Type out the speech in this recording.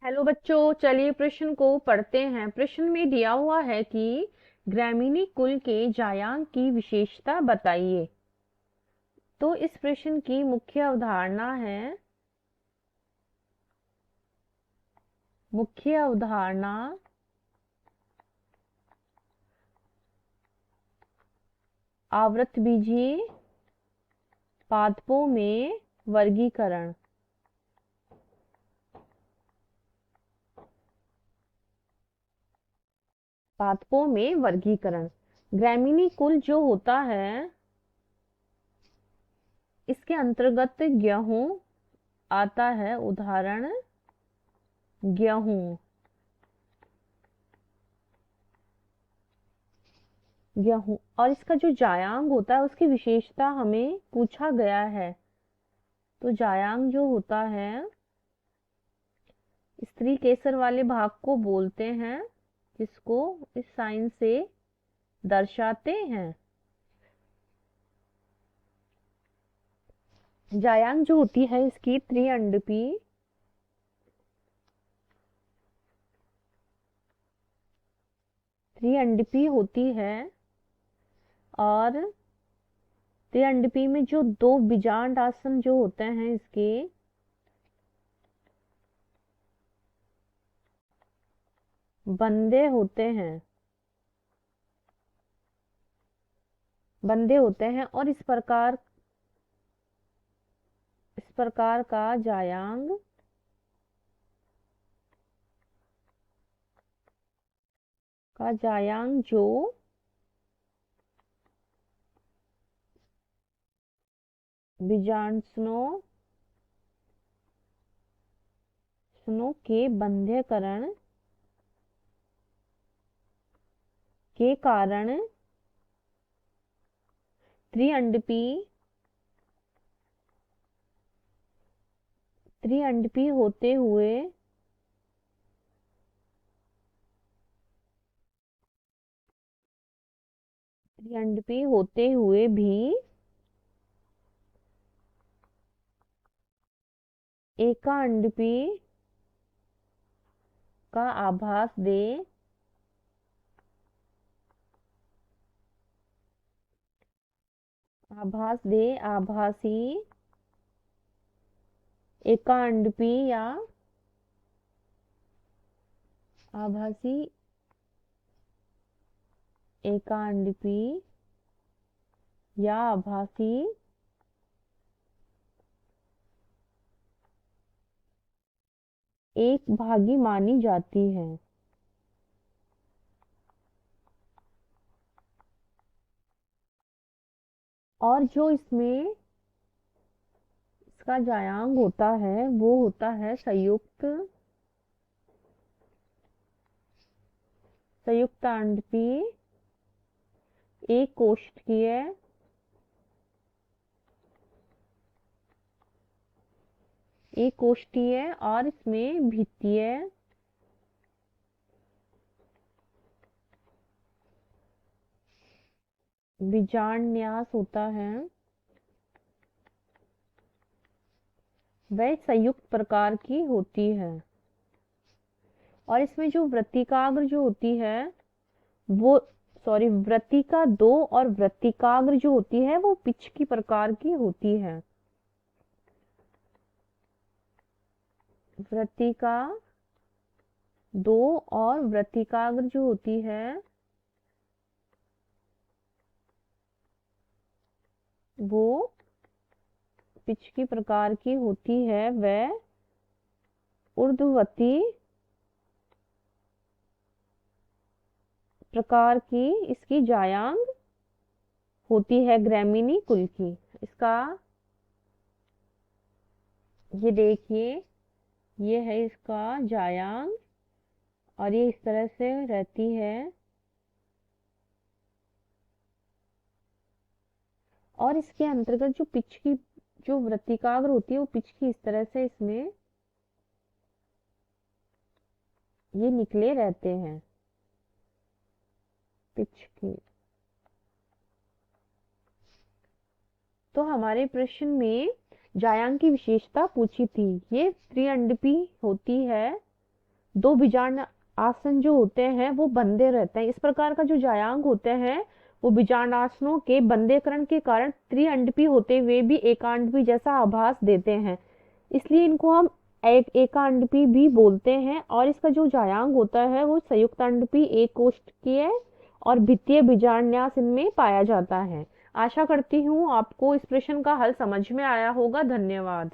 Hello बच्चों, चलिए प्रश्न को पढ़ते हैं। प्रश्न में दिया हुआ है कि ग्रामीणी कुल के जायांग की विशेषता बताइए। तो इस प्रश्न की मुख्य अवधारणा है आवृतबीजीय पादपों में वर्गीकरण। ग्रामीणी कुल जो होता है, इसके अंतर्गत गेहूं आता है। उदाहरण गेहूं। और इसका जो जायांग होता है उसकी विशेषता हमें पूछा गया है। तो जायांग जो होता है, स्त्री केसर वाले भाग को बोलते हैं, जिसको इस साइन से दर्शाते हैं। जायांग जो होती है इसकी त्रिअंडपी होती है। और त्रिअंडपी में जो दो बीजांड आसन जो होते हैं इसके, बंदे होते हैं और इस प्रकार का जायांग जो बीजांडसनों के बंध्यकरण के कारण त्रिअंडपी त्रिअंडपी होते हुए भी एकांडपी का आभासी एकांडपी या आभासी एकांडपी या आभासी एक भागी मानी जाती है। और जो इसमें इसका जायांग होता है वो होता है संयुक्तांडपी, एक कोष्ठीय और इसमें भित्तीय बीजांडन्यास होता है। वह संयुक्त प्रकार की होती है। और इसमें जो वृत्तिकाग्र जो होती है वो वृत्तिका दो और वृत्तिकाग्र जो होती है वो पिच की प्रकार की होती है। वृत्तिका दो और वृत्तिकाग्र जो होती है वो पिच की प्रकार की होती है। वह ऊर्ध्ववर्ती प्रकार की इसकी जायांग होती है ग्रामीणी कुल की। इसका ये देखिए, ये है इसका जायांग और ये इस तरह से रहती है। और इसके अंतर्गत जो पिच की जो वृत्तिकाग्र होती है वो पिच की इस तरह से इसमें ये निकले रहते हैं पिच की। तो हमारे प्रश्न में जायांग की विशेषता पूछी थी। ये त्रिअंडपी होती है दो बीजांड आसन जो होते हैं वो बंधे रहते हैं। इस प्रकार का जो जायांग होते हैं वो बीजांडासनों के बंधेकरण के कारण त्रिअंडपी होते हुए भी एकांडपी जैसा आभास देते हैं, इसलिए इनको हम एकांडपी भी बोलते हैं। और इसका जो जायांग होता है वो संयुक्तांडपी एक कोष्ठकीय और भित्तीय बीजांडन्यास इनमें पाया जाता है। आशा करती हूँ आपको इस प्रश्न का हल समझ में आया होगा। धन्यवाद।